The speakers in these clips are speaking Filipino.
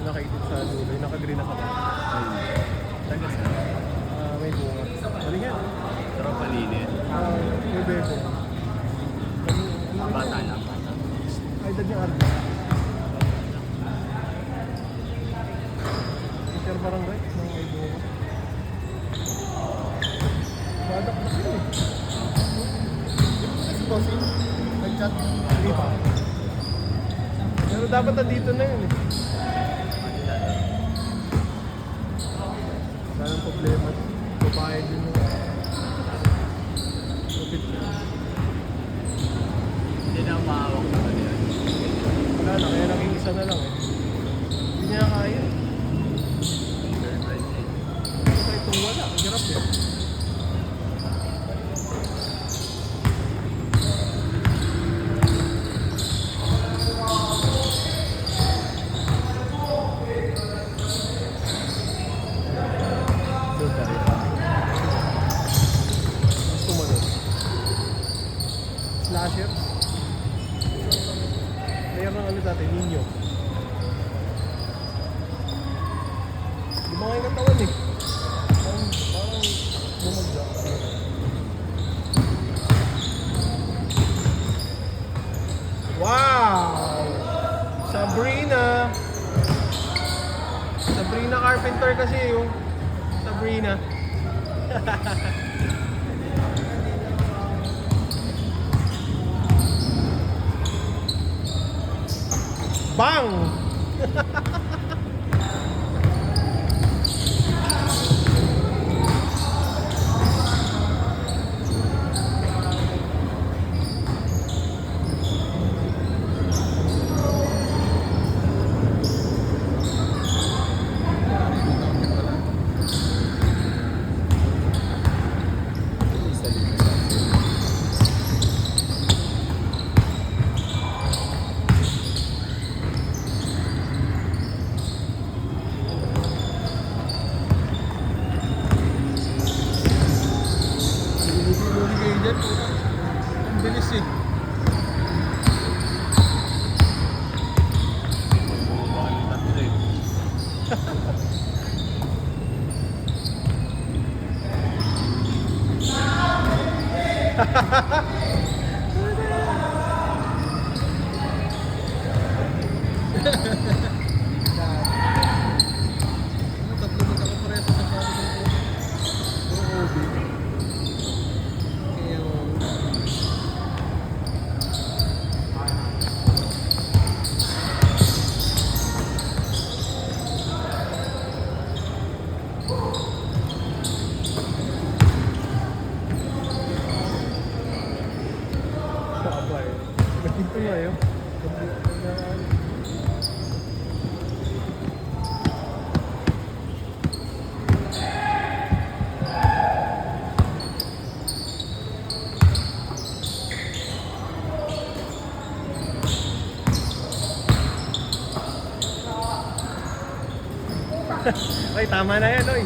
Nakaitip sa dulo, yung naka-green na kaba. Tagas na. May bunga. Ano yan? Sarap malinis. May bebo. Bata lang. Ay, dad yung arga. Teacher barangay, mga may bunga. Badak na yun eh. Kasi bossing, nag-chat. Hindi pa. Pero dapat nandito na yun eh. Wala nang problema. Babae din yung lupit na. Hindi na mahawak naman yan. Wala na, kaya naging isa na lang eh. Hindi niya kaya. Ito itong wala, ang hirap yan. Slasher. Player ng ano dati, Ninyo. Di ba ngayon katawan eh? Parang bumagda. Wow! Sabrina! Sabrina Carpenter kasi yung Sabrina. Bang! Ang bilis eh. Tatlo magkakapareso sa pagkakas ng puro OB. Ito nga yun. Ay, tama na yan, oy.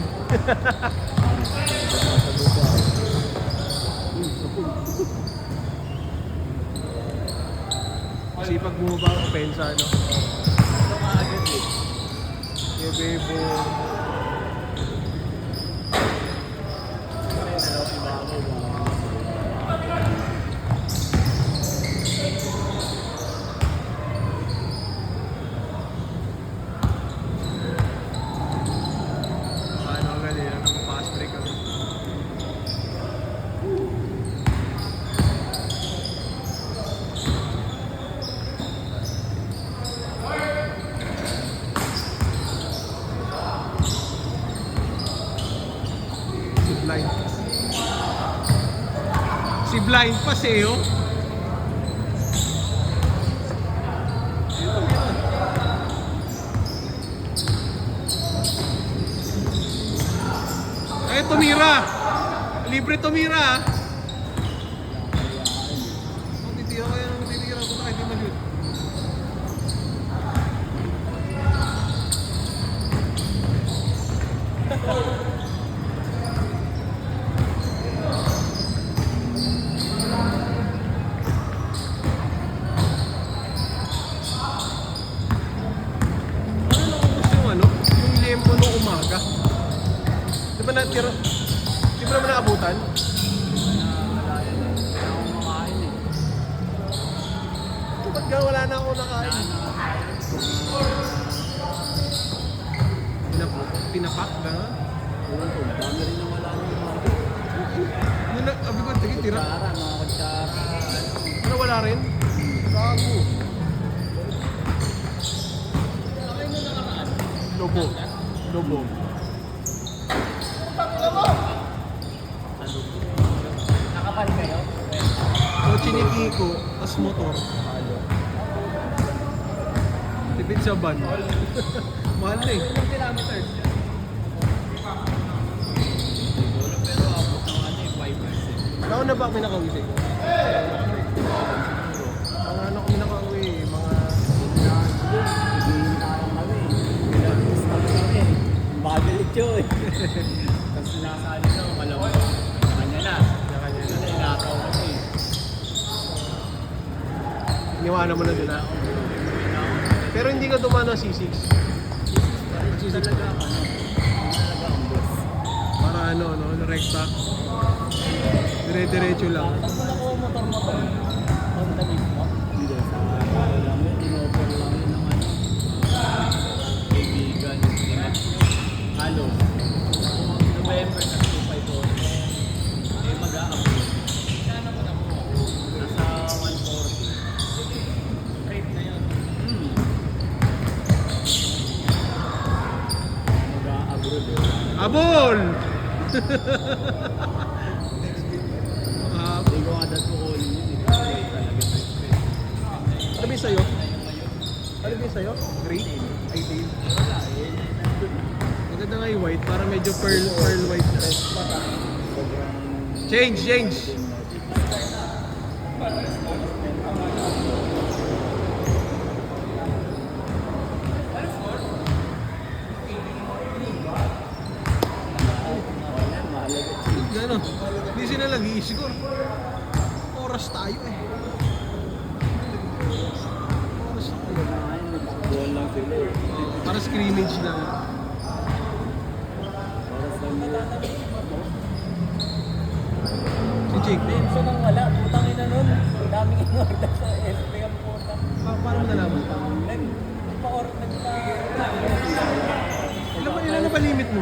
Kasi pag bumaba ang pensa, no? Ito ka agad eh. Yung bebo. Paano ang galing? Nakapast break kami. Blind. Si Blind pa siyo. Ay, tumira. Libre tumira. Kung titira kaya nang titira ko na, hindi malit. ba natira? Di ba naman naabutan? Wala yan eh. Wala akong makain eh. Ba't nga wala na ako nakain? Pinapak ba? Ewan ko, dami rin ang wala nang makain. Yun na, abi ko, sige, tira. Kutsara, mga kutsara. Ano wala rin? Gago. Lobo. Lobo. Nakapal kayo? Kotse ni Kiko, tas motor. Tipid sa van. Mahal na eh. Ilang kilometers? Pero abot ng ano eh, 5%. Nauna ba kami nakauwi sa'yo? Mga ano kami nakauwi, mga... Babalik yun. Tapos sinasali na, malamang. Kanya na. Kanya na, inakaw kami. Iniwanan mo na din ah. Pero hindi ka dumano ng C6. C6 Talaga ano, talaga ang boss. para ano, no, rekta. Dire-diretso lang. Tapos mo nakuha motor-motor. Honda mismo. Hindi, sa ano lang yun, in-offer lang yun ng ano. Kaibigan, halos. November na 254. Eh, mag-a-upload. Sana mo nakuha. Nasa 140. Rate na yun. Mag-a-abroad eh. Abol! Hindi ko agad ko ulit yun eh. Kasi talaga respect. Ano ba yung sa'yo? Ano ba yung sa'yo? Gray? Ay, Dave. Wala eh. Maganda nga yung white, para medyo pearl white na rin. Sobrang... Change! Gano? Hindi sila nag-i-score. Oras tayo eh. Oras tayo. Goal lang sila eh. Para scrimmage lang. Para sa mga... Si Jake. Benso nang wala. Putang ina nun. Daming inorder sa SP ang puta. Paano mo nalaman? Ilan na ba limit mo?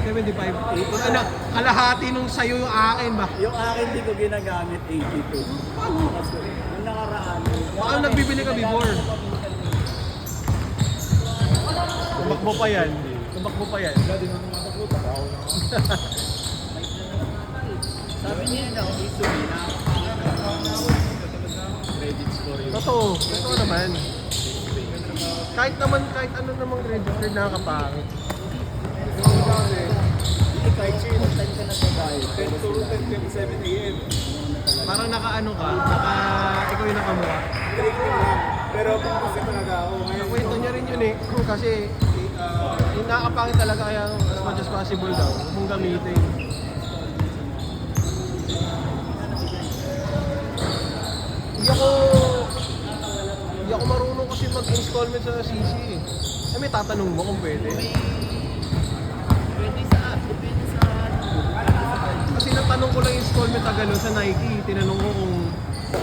75. Ano, kalahati nung sa'yo yung akin ba? Yung akin di ko ginagamit 82. Paano? Kasi yung nakaraan. Baka nagbibili ka before. Tumakbo pa yan. Sabi niya na, easily na credit score yun. Totoo naman. Kahit ano namang credit card nakakapangit. Hindi kahit sino, time ka na sa bahay. 10 to 10:27 a.m. Parang naka-ano ka, ikaw yung nakamukha. Training lang. Pero pumasok talaga ako. Ngayon, Nakwento niya rin yun eh. Kasi yung nakakapangit talaga kaya as much as possible daw. Huwag mong gamitin. Hindi ako marunong kasi mag-installment sa CC eh. May tatanong mo kung pwede. Pwede sa app, depende sa Kasi natanong ko lang yung installment na gano'n sa Nike. Tinanong ko kung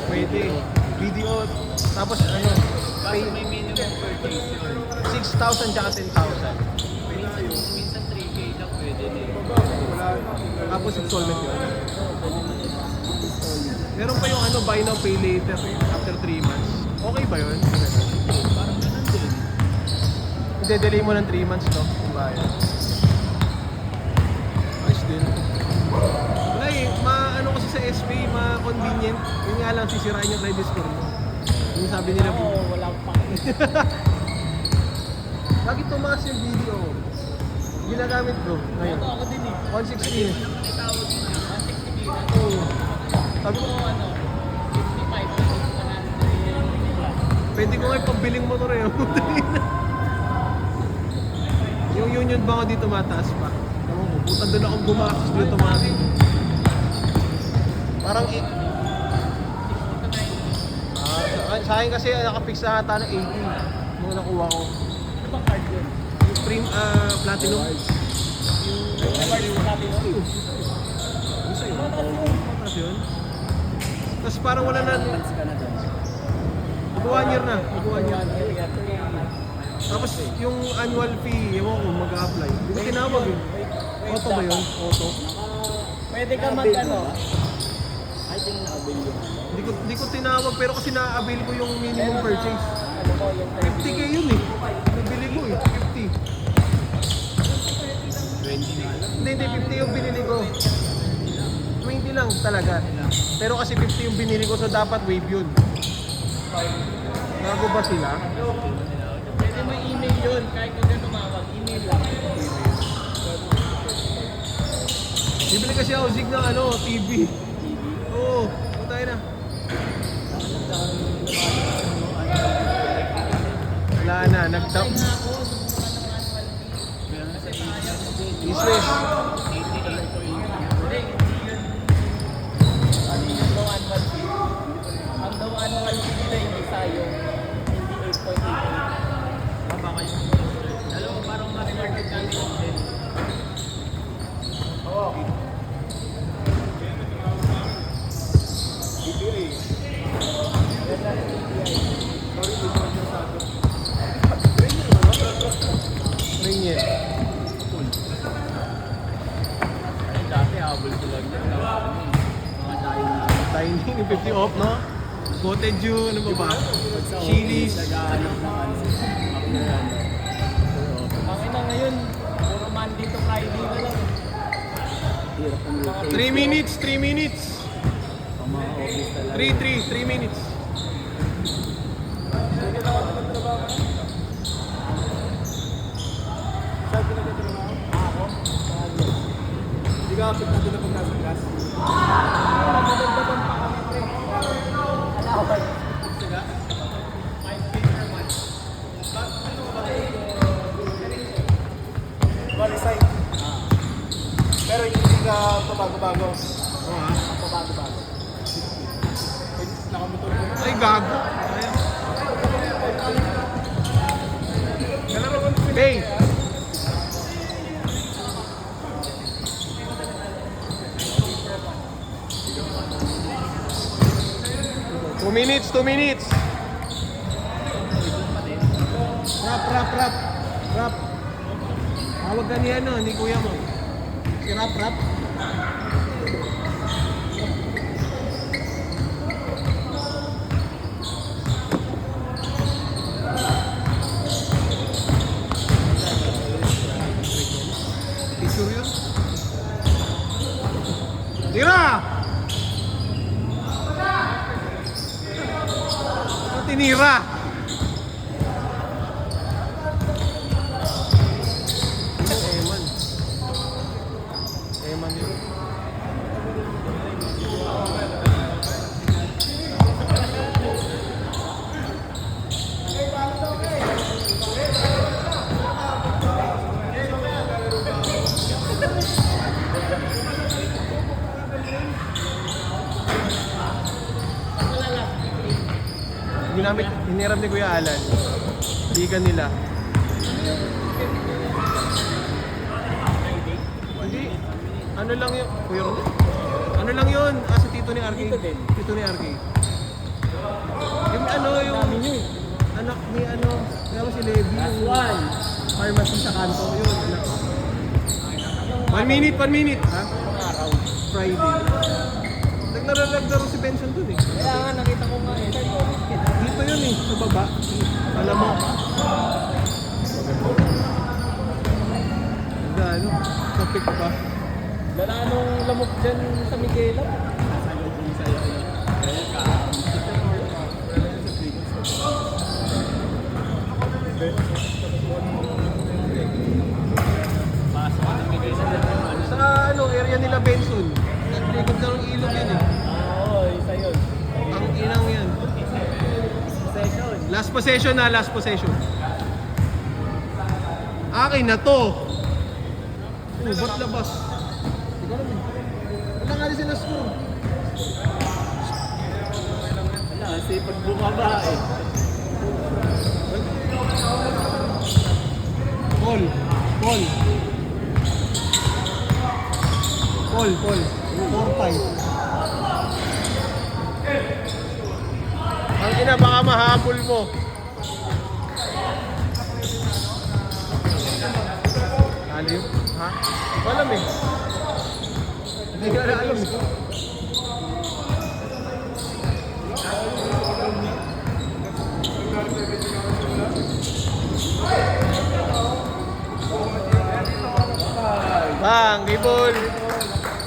pwede. Video, tapos ano, Kaso may minimum purchase yun. 6,000 tsaka 10,000. Minsan 3K lang pwede din. Tapos installment yun. Meron pa yung ano, buy now, pay later eh, after 3 months. Okay ba yun? Parang ganun din. I-delay mo ng 3 months, no? Kung bayad. Ayos din. Wala eh, ano kasi sa SB, ma-convenient. Yun nga lang, sisirain yung credit score mo. Yung sabi nila, Oo, wala akong pakita. lagi tumaas yung video. Ginagamit ko ngayon. Ako din eh. 160. Naman itawag yun. 160 bilang. Oo. Sabi ko, Ano, 55 na pwede ko nga ipabiling motor eh. Yung Union ba nga dito mataas pa? Ewan ko, puta doon akong gumastos dito tumati. Parang sa akin kasi nakapix na ata ng 80 nung nakuha ko. Ano bang card yun? Yung platinum. Awards natin yun. Ano sa'yo? Mataas yun. Tapos parang wala na, Months ka na doon. mag-1 year na. Mag-1 year. Tapos yung annual fee, ewan ko, mag-a-apply. Hindi ko tinawag eh. Auto ba yun? Auto? Pwede ka mag-ano? I think na-avail yun. Hindi ko tinawag pero kasi na-avail ko yung minimum purchase. Ano ko yung 50k yun eh. Nabili ko eh. 50. 20 nga lang. Hindi, 50 yung binili ko. 20 lang talaga. Pero kasi 50 yung binili ko so dapat wave yun. Gago ba sila? Pwede mo email yun. Kahit kung na tumawag, email lang. Bibili kasi ako Zig ng ano, TV. Oo, tayo na. Wala na, nag-top. Business. Ang daw annual fee nila yung isa yung hindi 8.88. Baka yung alam mo parang ma-remarket ka din. Oo. DPA. Ring yet. Dati habol ko lang yun. Mga Dining, 50 off, no? Cottage yun, ano ba ba? Chili's. naghahanap ng ang ina ngayon, puro Monday to Friday na lang. Hirap ang rotate. 3 minutes, 3 minutes. Ang mga office talaga. 3 minutes. Saan ka nagtatrabaho? Hindi ka kapit natin na pag nasa class. Magdagdagan pa kami, pre. Alawan. Sila? 5K per month. Resign. Pero hindi ka pabago-bago. Oo ah. Pabago-bago. Nakamotor ko. Ay, gago. Ayan. Hey! Two minutes, 2 minutes. Rap. Tawag ka ni ano, ni kuya mo. Si Rap. Picture yun? Tira! Ano tinira? Eman. Eman yun. Ginamit, hiniram ni Kuya Alan. Liga nila. Hindi. Ano lang yun? Kuya Ron? Ano lang yun? Ah, sa tito ni RK. Tito din. Tito ni RK. Yung ano, yung anak ni ano, kaya si Levi. Last Yung one. pharmacy sa kanto. Yun, anak. 1 minute, 1 minute. Ha? Ang araw. Friday. Naglaro si Benson dun eh. Kaya nga nakita ko nga eh. Sabi ko, Dito yun eh, sa baba. Alam mo. Ano? Kapit pa. Lala nung lamok dyan sa Miguela. Nasa loob yung sa'yo. Kaya ka. Pasok ka ng Miguela dyan. Sa ano, area nila Benson. Naglikod na ng ilog yun eh. Oo, isa yun. Ang inang yan. Session. Last possession na, last possession. Akin na to. Ba't labas? Hindi ko alam eh. Wala nga rin sila score. Wala, kasi pag bumaba eh. Ball. Paul. 4-5. Ang ina, baka mahabol mo. Alim? Ha? Alam eh. Hindi ko na alam eh.